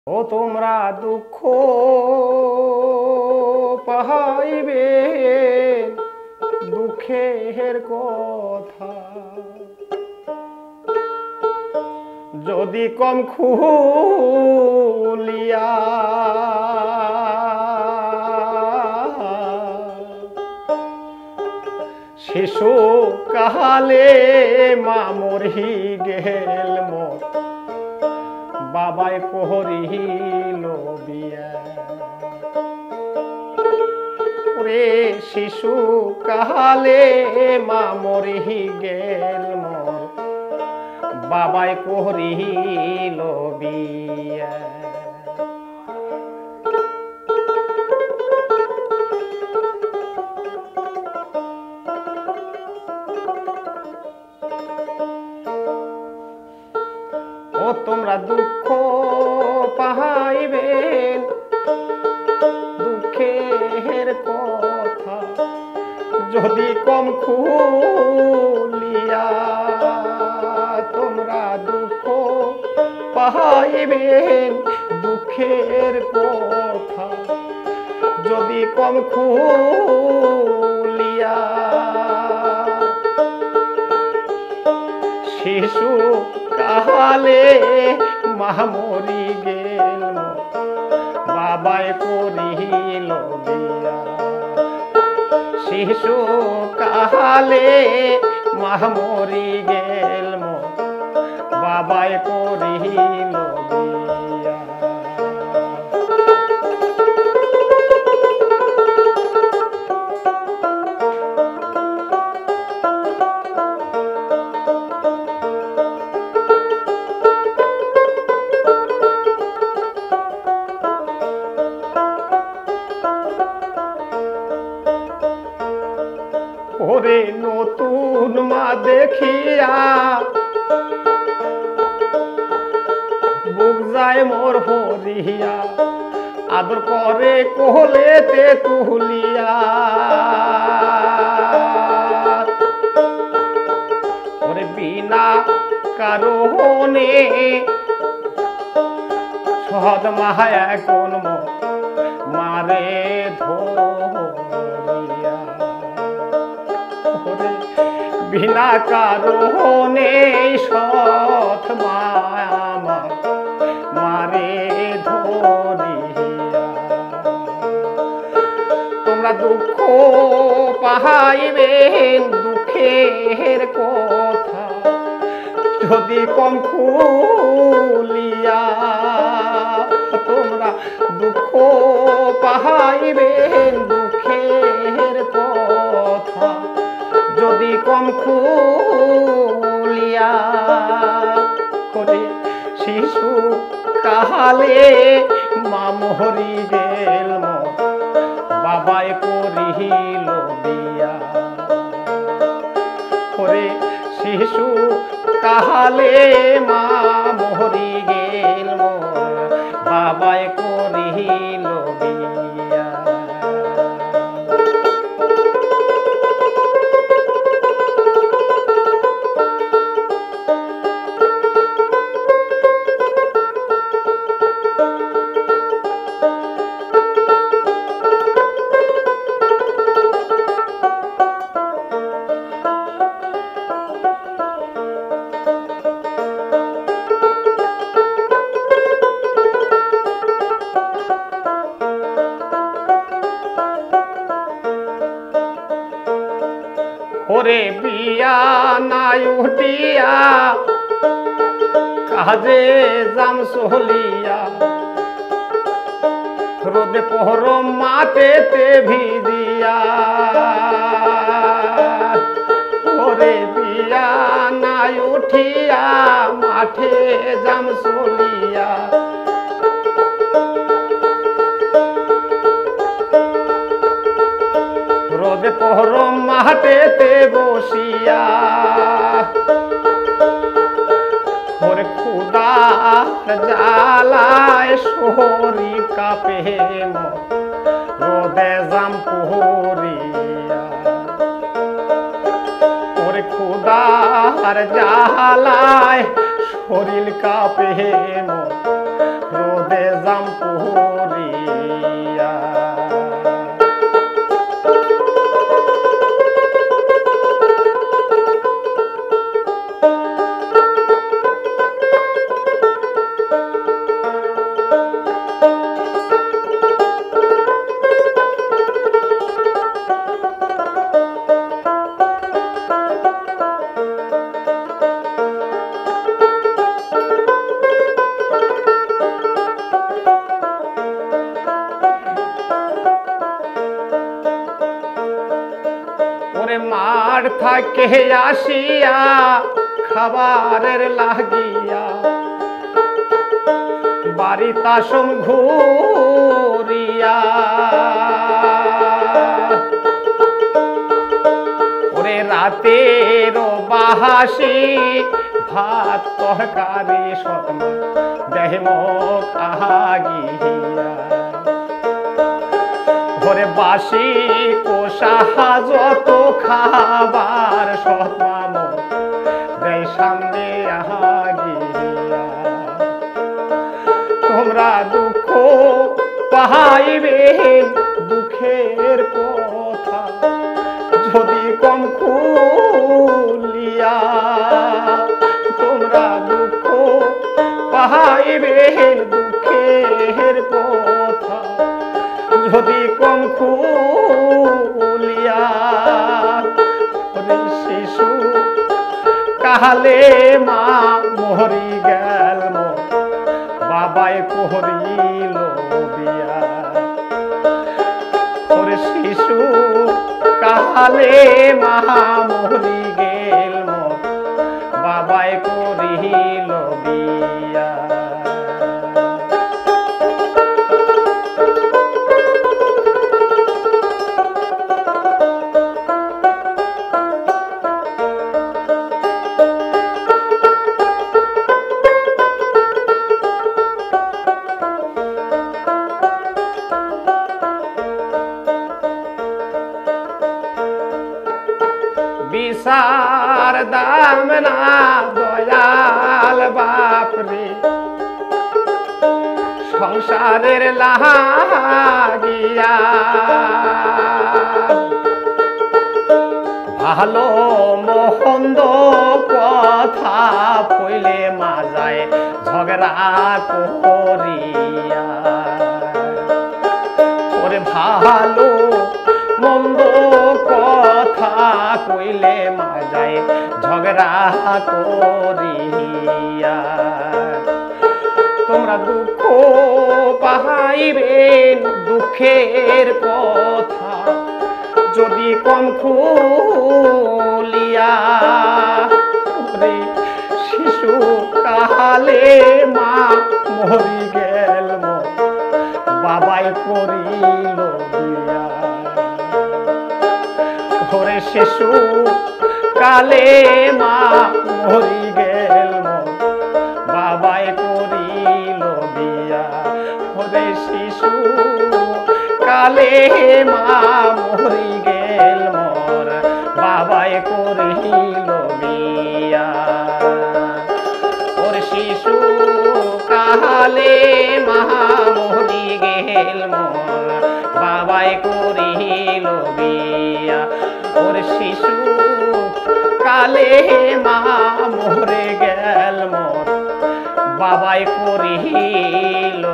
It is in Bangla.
ও তোমরা দুঃখ পাহাইবে দুঃখের কথা যদি কম খুলিয়া শিশু কাহালে মা মরি গেল মোর বাবাই করিল বিয়া ওরে শিশু কাহালে মা মরি গেল মোর বাবাই করিল বিয়া ও তোমরা দুঃখ পাহাইবে দুঃখের কথা যদি কম খুলিয়া তোমরা দুঃখ পাহাইবে দুঃখের কথা যদি কম খুলিয়া শিশু কাহালে মা মরি গেল বাবাই করিল বিয়া শিশু কাহালে মা মরি গেল বাবাই করিল বিয়া ওরে নতুন মা দেখিয়া বুক যায় মোর হরিয়া আদর করে কোহলেতে তুলিয়া ওরে বিনা কারণে সহদ মায়া কোন মারে ধরিয়া বিনা কারণে সৎ মায়া মারে ধরিয়া তোমরা দুঃখ পাহাইবে দুঃখের কথা যদি কম খুলিয়া তোমরা দুঃখ পাহাইবে দুঃখের কথা যদি কম খুলিয়া করে শিশু কাহালে মা মরি গেল বাবাই করিল বিয়া করে শিশু কাহালে মা মরি গেল বাবাই করিল বিয়া ওরে বিয়া নাই উঠিয়া কাজে যাম চলিয়া রোদে পোহর মাটেতে ভিজিয়া ওরে বিয়া নাই উঠিয়া মাঠে যাম চলিয়া রোদে পোহর মাটেতে বসিয়া ওরে খুদার জ্বালায় শরীর কাঁপে রোদে জাম পুহরিয়া ওরে খুদার জ্বালায় শরীর কাঁপে রোদে হাট থাকে আসিয়া খাবারের লাগিয়া বাড়ি তাসম ঘুরিয়া ওরে রাতের বাহাসি ভাত তরকারি সতমা দেহ খাগিয়া ওরে বাসি কোষা যত খাবার সতমাম দেয় সামনে আগিয়া তোমরা দুঃখ পাইবে দুঃখের কথা যদি কম খুলিয়া তোমরা দুঃখ পাইবে দুঃখের কথা যদি কম খুলিয়া শিশু কালে মা মরি গেল বাবাই করিল বিয়া ওরে শিশু কালে মা মরি গেল বাবাই করিল বিয়া বিচার দাম না দয়াল বাপরে সংসারের লাগিয়া ভালো মন্দ কথা পইলে মাজায় ঝগড়া করিয়া ওরে ভালো মন্দ কথা কইলে মাজায় ঝগড়া করিয়া তোমরা দুঃখ পাইবে দুঃখের কথা যদি কম খুলিয়া শিশু কালে মা মরি গেল বাবাই করিল বিয়া ওরে শিশু কালে মা মরি গেল বাবাই করিল বিয়া ওরে শিশু কালে মা মরি গেল মোর বাবাই করিল বিয়া ওরে শিশু কালে মা মরি গেল মোর বাবাই করিল বিয়া ওরে শিশু কালে মা মরে গেল মোর বাবাই করিল